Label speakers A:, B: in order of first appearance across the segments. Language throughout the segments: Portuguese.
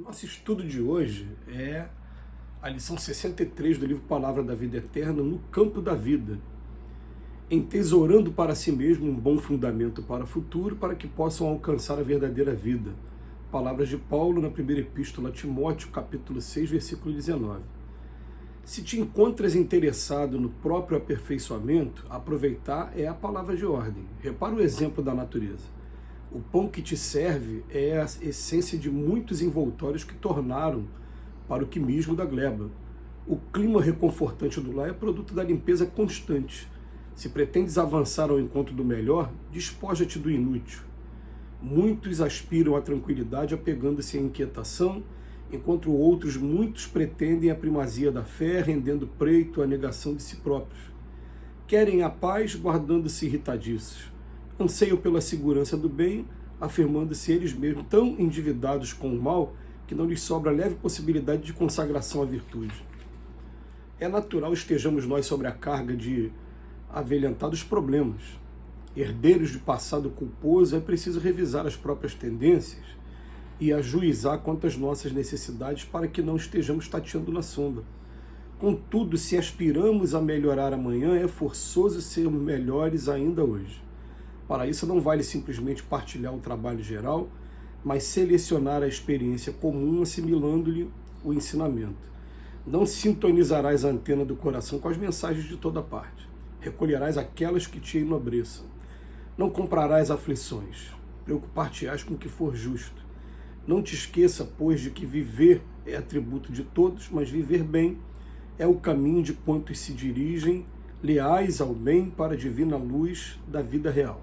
A: Nosso estudo de hoje é a lição 63 do livro Palavra da Vida Eterna, no campo da vida, entesourando para si mesmo um bom fundamento para o futuro, para que possam alcançar a verdadeira vida. Palavras de Paulo na primeira epístola a Timóteo, capítulo 6, versículo 19. Se te encontras interessado no próprio aperfeiçoamento, aproveitar é a palavra de ordem. Repara o exemplo da natureza. O pão que te serve é a essência de muitos envoltórios que tornaram para o quimismo da gleba. O clima reconfortante do lar é produto da limpeza constante. Se pretendes avançar ao encontro do melhor, despoja-te do inútil. Muitos aspiram à tranquilidade apegando-se à inquietação, enquanto muitos pretendem a primazia da fé, rendendo preito à negação de si próprios. Querem a paz, guardando-se irritadiços. Anseiam pela segurança do bem, afirmando-se eles mesmos tão endividados com o mal que não lhes sobra leve possibilidade de consagração à virtude. É natural estejamos nós sobre a carga de avelhantados problemas. Herdeiros de passado culposo, é preciso revisar as próprias tendências e ajuizar quanto às nossas necessidades para que não estejamos tateando na sombra. Contudo, se aspiramos a melhorar amanhã, é forçoso sermos melhores ainda hoje. Para isso não vale simplesmente partilhar o trabalho geral, mas selecionar a experiência comum assimilando-lhe o ensinamento. Não sintonizarás a antena do coração com as mensagens de toda parte. Recolherás aquelas que te enobreçam. Não comprarás aflições. Preocupar-te-ás com o que for justo. Não te esqueça, pois, de que viver é atributo de todos, mas viver bem é o caminho de quantos se dirigem leais ao bem para a divina luz da vida real.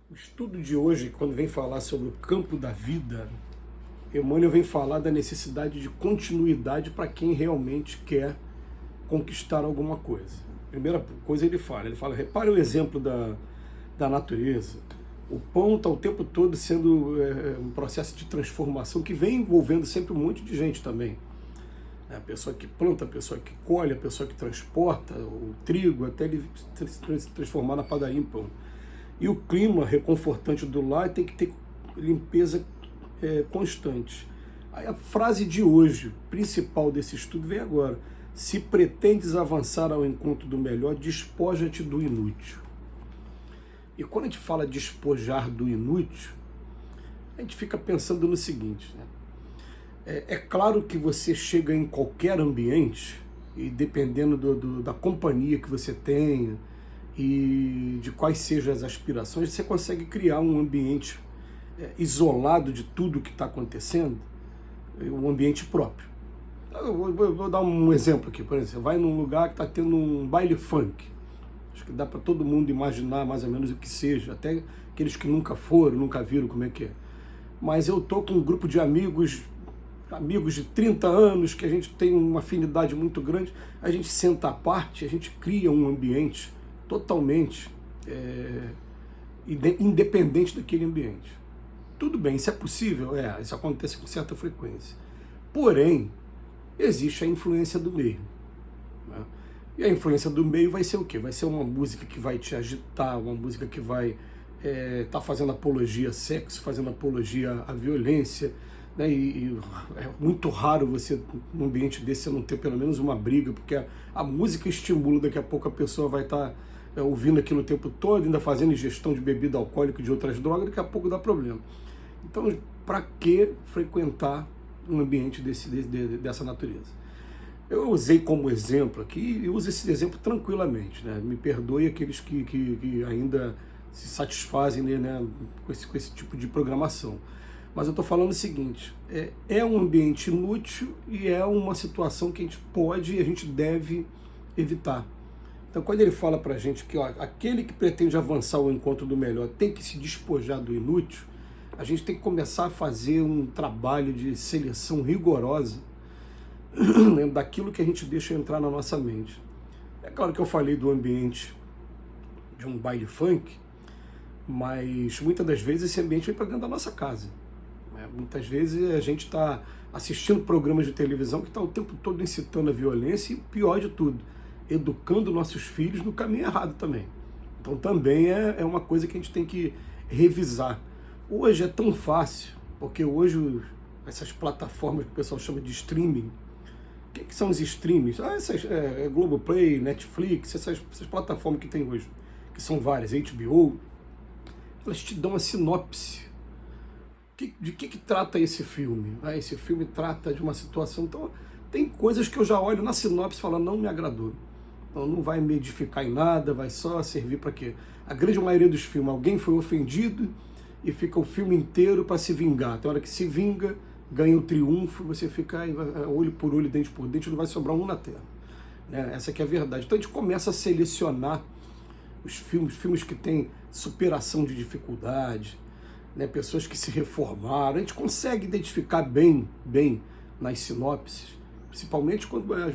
A: O estudo de hoje, quando vem falar sobre o campo da vida, Emmanuel vem falar da necessidade de continuidade para quem realmente quer conquistar alguma coisa. Primeira coisa ele fala, repare o exemplo da natureza. O pão está o tempo todo sendo um processo de transformação que vem envolvendo sempre um monte de gente também. A pessoa que planta, a pessoa que colhe, a pessoa que transporta o trigo, até ele se transformar na padaria em pão. E o clima reconfortante do lar tem que ter limpeza constante. Aí a frase de hoje, principal desse estudo, vem agora. Se pretendes avançar ao encontro do melhor, despoja-te do inútil. E quando a gente fala despojar do inútil, a gente fica pensando no seguinte, né? É claro que você chega em qualquer ambiente, e dependendo da companhia que você tenha, e de quais sejam as aspirações, você consegue criar um ambiente isolado de tudo que está acontecendo, um ambiente próprio. Eu vou dar um exemplo aqui, por exemplo, você vai num lugar que está tendo um baile funk, acho que dá para todo mundo imaginar mais ou menos o que seja, até aqueles que nunca foram, nunca viram como é que é. Mas eu estou com um grupo de amigos de 30 anos, que a gente tem uma afinidade muito grande, a gente senta à parte, a gente cria um ambiente totalmente independente daquele ambiente. Tudo bem, isso é possível? Isso acontece com certa frequência. Porém, existe a influência do meio, né? E a influência do meio vai ser o quê? Vai ser uma música que vai te agitar, uma música que vai estar fazendo apologia a sexo, fazendo apologia à violência, né? E é muito raro você, num ambiente desse, você não ter pelo menos uma briga, porque a música estimula, daqui a pouco a pessoa vai estar ouvindo aquilo o tempo todo, ainda fazendo ingestão de bebida alcoólica e de outras drogas, daqui a pouco dá problema. Então, para que frequentar um ambiente dessa natureza? Eu usei como exemplo aqui, e uso esse exemplo tranquilamente, né? Me perdoe aqueles que ainda se satisfazem, né, com esse tipo de programação. Mas eu estou falando o seguinte, é um ambiente inútil e é uma situação que a gente pode e a gente deve evitar. Então, quando ele fala para a gente que aquele que pretende avançar ao encontro do melhor tem que se despojar do inútil, a gente tem que começar a fazer um trabalho de seleção rigorosa daquilo que a gente deixa entrar na nossa mente. É claro que eu falei do ambiente de um baile funk, mas muitas das vezes esse ambiente vem para dentro da nossa casa. Muitas vezes a gente está assistindo programas de televisão que está o tempo todo incitando a violência e, pior de tudo, educando nossos filhos no caminho errado também. Então também é uma coisa que a gente tem que revisar. Hoje é tão fácil, Porque hoje essas plataformas que o pessoal chama de streaming, o que são os streamings? Essas Globoplay, Netflix, essas plataformas que tem hoje, que são várias, HBO, elas te dão uma sinopse. De que trata esse filme? Esse filme trata de uma situação... Então, tem coisas que eu já olho na sinopse e falo, não me agradou. Então, não vai me edificar em nada, vai só servir para quê? A grande maioria dos filmes, alguém foi ofendido e fica o filme inteiro para se vingar. Tem hora que se vinga, ganha o triunfo, você fica aí, olho por olho, dente por dente, não vai sobrar um na terra. Né? Essa que é a verdade. Então a gente começa a selecionar os filmes que têm superação de dificuldade, né? Pessoas que se reformaram. A gente consegue identificar bem nas sinopses, principalmente quando é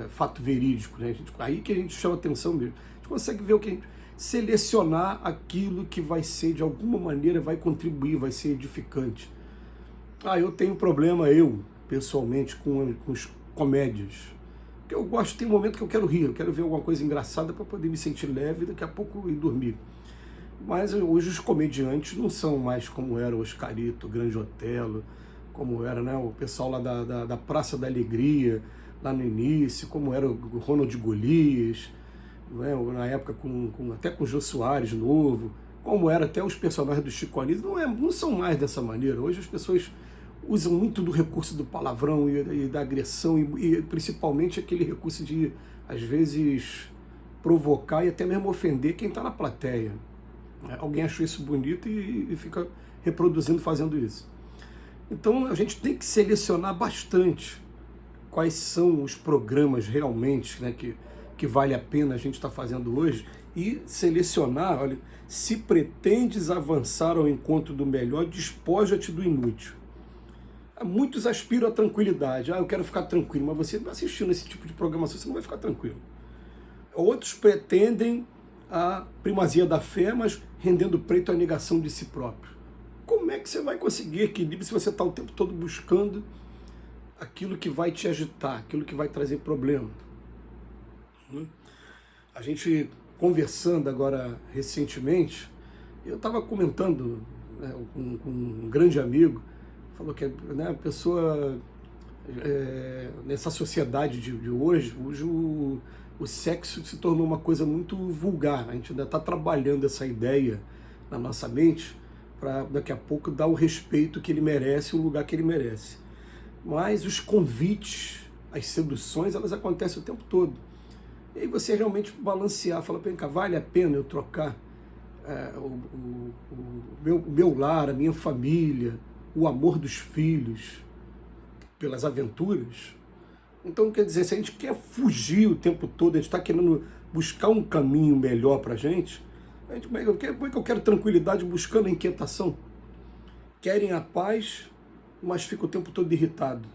A: fato verídico. Né? Aí que a gente chama atenção mesmo. A gente consegue ver selecionar aquilo que vai ser, de alguma maneira, vai contribuir, vai ser edificante. Eu tenho problema, pessoalmente, com os comédias. Porque eu gosto, tem um momento que eu quero rir, eu quero ver alguma coisa engraçada para poder me sentir leve e daqui a pouco ir dormir. Mas hoje os comediantes não são mais como era o Oscarito, o Grande Otelo, como era, né, o pessoal lá da Praça da Alegria, lá no início, como era o Ronald Golias, né, na época até com o Jô Soares novo, como era até os personagens do Chico Anísio, não são mais dessa maneira. Hoje as pessoas usam muito do recurso do palavrão e da agressão, e principalmente aquele recurso de, às vezes, provocar e até mesmo ofender quem está na plateia. Alguém achou isso bonito e fica reproduzindo, fazendo isso. Então a gente tem que selecionar bastante quais são os programas realmente, né, que vale a pena a gente estar fazendo hoje, e selecionar, olha, se pretendes avançar ao encontro do melhor, despoja-te do inútil. Muitos aspiram à tranquilidade. Eu quero ficar tranquilo, mas você assistindo esse tipo de programação, você não vai ficar tranquilo. Outros pretendem a primazia da fé, mas rendendo preto à negação de si próprio. Como é que você vai conseguir equilíbrio se você está o tempo todo buscando aquilo que vai te agitar, aquilo que vai trazer problema? A gente conversando agora recentemente, eu estava comentando, né, com um grande amigo, falou que, né, a pessoa, nessa sociedade de hoje o sexo se tornou uma coisa muito vulgar. A gente ainda está trabalhando essa ideia na nossa mente para daqui a pouco dar o respeito que ele merece, o lugar que ele merece. Mas os convites, as seduções, elas acontecem o tempo todo. E aí você realmente balancear, falar, vem cá, vale a pena eu trocar o meu lar, a minha família, o amor dos filhos, pelas aventuras? Então, quer dizer, se a gente quer fugir o tempo todo, a gente está querendo buscar um caminho melhor para a gente, como é que eu quero tranquilidade buscando a inquietação? Querem a paz, mas fica o tempo todo irritado.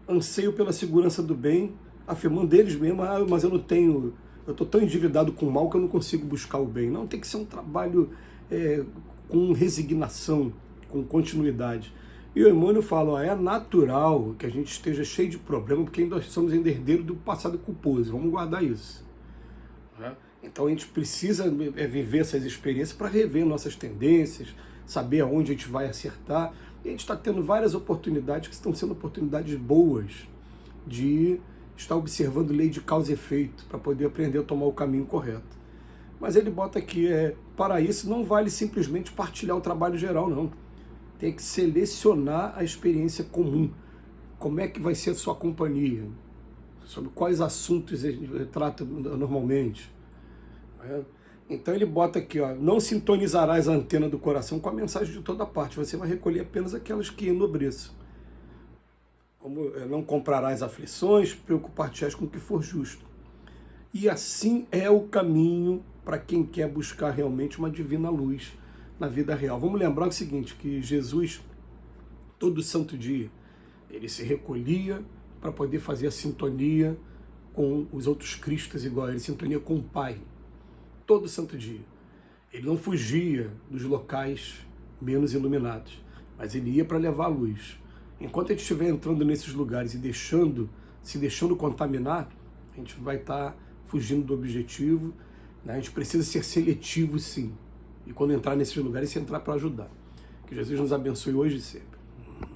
A: Anseio pela segurança do bem, afirmando eles mesmos, mas eu estou tão endividado com o mal que eu não consigo buscar o bem. Não, tem que ser um trabalho com resignação, com continuidade. E o Emmanuel fala, é natural que a gente esteja cheio de problemas, porque nós somos herdeiros do passado culposo, vamos guardar isso. Então a gente precisa viver essas experiências para rever nossas tendências, saber aonde a gente vai acertar. E a gente está tendo várias oportunidades que estão sendo oportunidades boas de estar observando lei de causa e efeito, para poder aprender a tomar o caminho correto. Mas ele bota aqui, para isso não vale simplesmente partilhar o trabalho geral, não. Tem que selecionar a experiência comum. Como é que vai ser a sua companhia? Sobre quais assuntos ele trata normalmente. Então ele bota aqui, não sintonizarás a antena do coração com a mensagem de toda parte. Você vai recolher apenas aquelas que enobreçam. Como não comprarás aflições, preocupar-te-ás com o que for justo. E assim é o caminho para quem quer buscar realmente uma divina luz na vida real. Vamos lembrar o seguinte, que Jesus, todo santo dia, ele se recolhia para poder fazer a sintonia com os outros Cristos igual a ele, sintonia com o Pai, todo santo dia. Ele não fugia dos locais menos iluminados, mas ele ia para levar a luz. Enquanto a gente estiver entrando nesses lugares e se deixando contaminar, a gente vai estar fugindo do objetivo, né? A gente precisa ser seletivo, sim. E quando entrar nesses lugares, se entrar para ajudar. Que Jesus nos abençoe hoje e sempre.